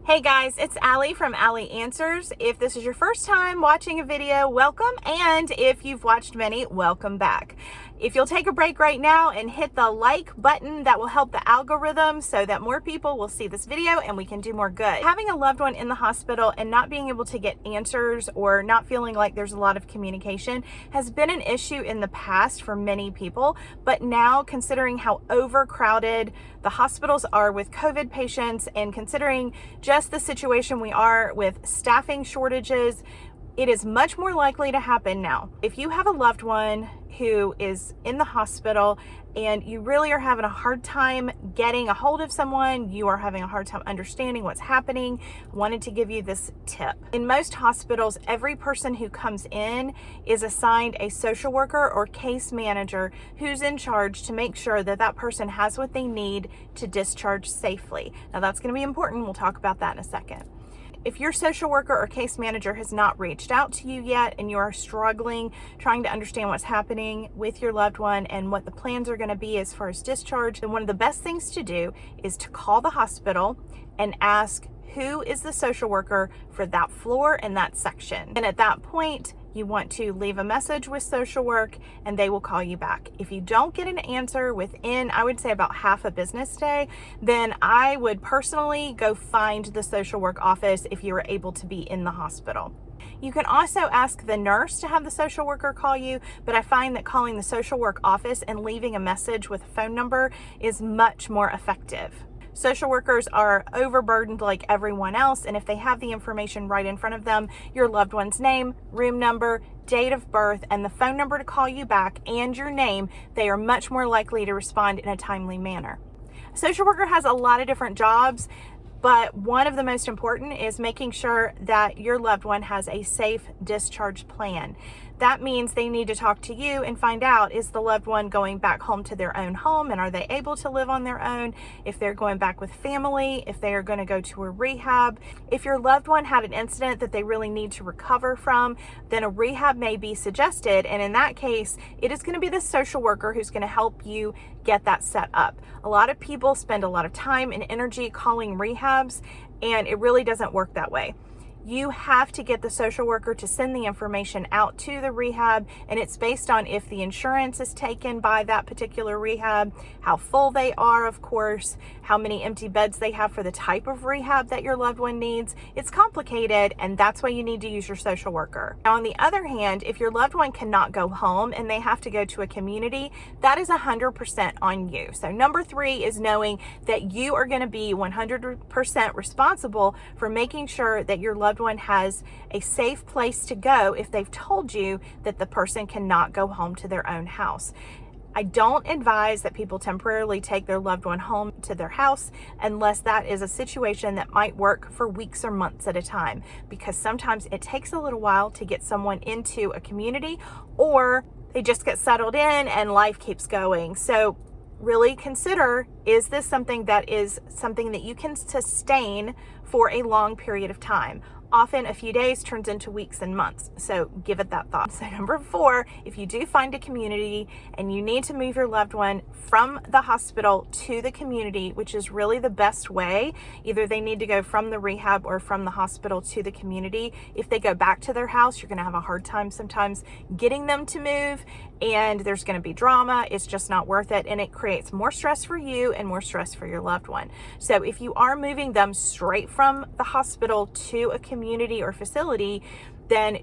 Hey guys, it's Allie from Allie Answers. If this is your first time watching a video, welcome. And if you've watched many, welcome back. If you'll take a break right now and hit the like button, that will help the algorithm so that more people will see this video and we can do more good. Having a loved one in the hospital and not being able to get answers or not feeling like there's a lot of communication has been an issue in the past for many people. But now, considering how overcrowded the hospitals are with COVID patients and considering just the situation we are with staffing shortages, it is much more likely to happen now. If you have a loved one who is in the hospital and you really are having a hard time getting a hold of someone, you are having a hard time understanding what's happening, wanted to give you this tip. In most hospitals, every person who comes in is assigned a social worker or case manager who's in charge to make sure that that person has what they need to discharge safely. Now that's going to be important. We'll talk about that in a second. If your social worker or case manager has not reached out to you yet and you are struggling trying to understand what's happening with your loved one and what the plans are going to be as far as discharge, then one of the best things to do is to call the hospital and ask who is the social worker for that floor and that section. And at that point, you want to leave a message with social work and they will call you back. If you don't get an answer within, I would say about half a business day, then I would personally go find the social work office if you were able to be in the hospital. You can also ask the nurse to have the social worker call you, but I find that calling the social work office and leaving a message with a phone number is much more effective. Social workers are overburdened like everyone else, and if they have the information right in front of them, your loved one's name, room number, date of birth, and the phone number to call you back, and your name, they are much more likely to respond in a timely manner. A social worker has a lot of different jobs, but one of the most important is making sure that your loved one has a safe discharge plan. That means they need to talk to you and find out, is the loved one going back home to their own home and are they able to live on their own? If they're going back with family, if they are going to go to a rehab. If your loved one had an incident that they really need to recover from, then a rehab may be suggested. And in that case, it is going to be the social worker who's going to help you get that set up. A lot of people spend a lot of time and energy calling rehabs, and it really doesn't work that way. You have to get the social worker to send the information out to the rehab, and it's based on if the insurance is taken by that particular rehab, how full they are, of course, how many empty beds they have for the type of rehab that your loved one needs. It's complicated, and that's why you need to use your social worker. Now, on the other hand, if your loved one cannot go home and they have to go to a community, that is 100% on you. So number 3 is knowing that you are going to be 100% responsible for making sure that your loved one has a safe place to go if they've told you that the person cannot go home to their own house. I don't advise that people temporarily take their loved one home to their house unless that is a situation that might work for weeks or months at a time, because sometimes it takes a little while to get someone into a community, or they just get settled in and life keeps going. So really consider, is this something that you can sustain for a long period of time? Often a few days turns into weeks and months, so give it that thought. So number 4, if you do find a community and you need to move your loved one from the hospital to the community, which is really the best way, either they need to go from the rehab or from the hospital to the community. If they go back to their house, you're going to have a hard time sometimes getting them to move, and there's going to be drama. It's just not worth it, and it creates more stress for you and more stress for your loved one. So if you are moving them straight from the hospital to a community or facility, then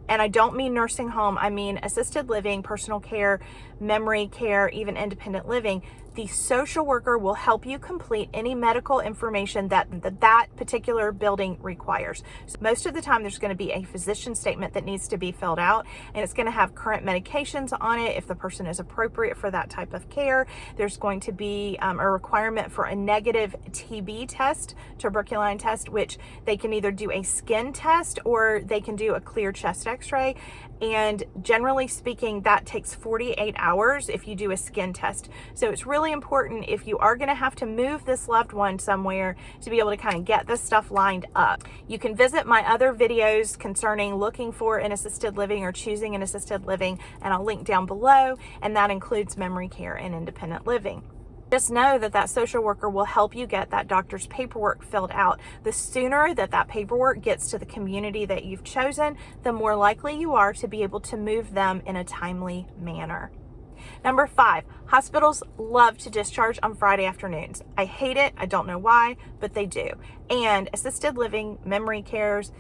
and I don't mean nursing home, I mean assisted living, personal care, memory care, even independent living, the social worker will help you complete any medical information that particular building requires. So most of the time there's going to be a physician statement that needs to be filled out, and it's going to have current medications on it if the person is appropriate for that type of care. There's going to be a requirement for a negative TB test, tuberculin test, which they can either do a skin test or they can do a clear chest x-ray. And generally speaking, that takes 48 hours if you do a skin test. So it's really important, if you are going to have to move this loved one somewhere, to be able to kind of get this stuff lined up. You can visit my other videos concerning looking for an assisted living or choosing an assisted living, and I'll link down below, and that includes memory care and independent living. Just know that that social worker will help you get that doctor's paperwork filled out. The sooner that that paperwork gets to the community that you've chosen, the more likely you are to be able to move them in a timely manner. Number 5, hospitals love to discharge on Friday afternoons. I hate it. I don't know why, but they do. And assisted living, memory cares,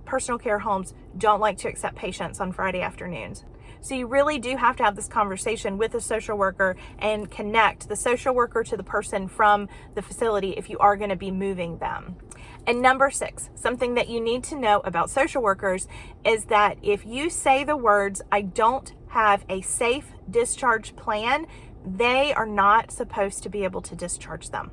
personal care homes don't like to accept patients on Friday afternoons. So you really do have to have this conversation with a social worker and connect the social worker to the person from the facility if you are going to be moving them. And number 6, something that you need to know about social workers is that if you say the words, "I don't have a safe discharge plan," they are not supposed to be able to discharge them.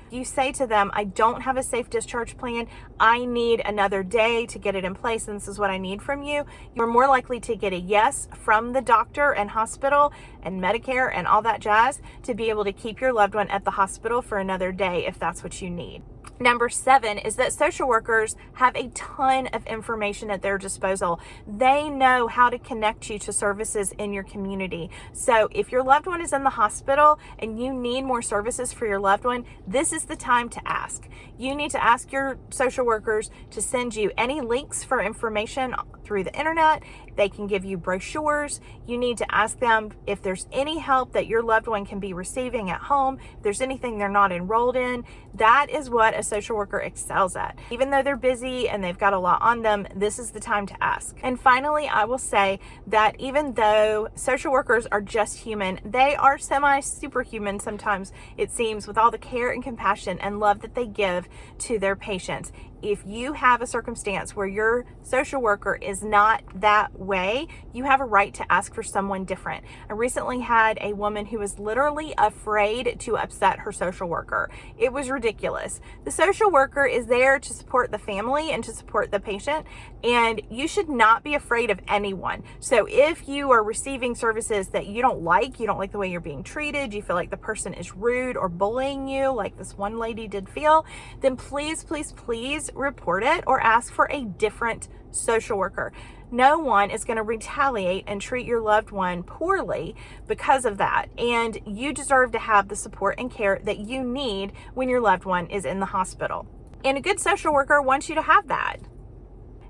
You say to them, "I don't have a safe discharge plan. I need another day to get it in place, and this is what I need from you." You're more likely to get a yes from the doctor and hospital and Medicare and all that jazz to be able to keep your loved one at the hospital for another day if that's what you need. Number 7 is that social workers have a ton of information at their disposal. They know how to connect you to services in your community. So if your loved one is in the hospital and you need more services for your loved one, this is the time to ask. You need to ask your social workers to send you any links for information through the internet. They can give you brochures. You need to ask them if there's any help that your loved one can be receiving at home, if there's anything they're not enrolled in. That is what a social worker excels at. Even though they're busy and they've got a lot on them, this is the time to ask. And finally, I will say that even though social workers are just human, they are semi-superhuman sometimes, it seems, with all the care and compassion and love that they give to their patients. If you have a circumstance where your social worker is not that way, you have a right to ask for someone different. I recently had a woman who was literally afraid to upset her social worker. It was ridiculous. The social worker is there to support the family and to support the patient, and you should not be afraid of anyone. So if you are receiving services that you don't like the way you're being treated, you feel like the person is rude or bullying you, like this one lady did feel, then please, please, please report it or ask for a different social worker. No one is going to retaliate and treat your loved one poorly because of that. And you deserve to have the support and care that you need when your loved one is in the hospital. And a good social worker wants you to have that.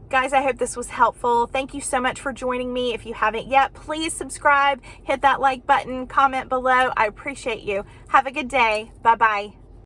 Guys, I hope this was helpful. Thank you so much for joining me. If you haven't yet, please subscribe, hit that like button, comment below. I appreciate you. Have a good day. Bye-bye.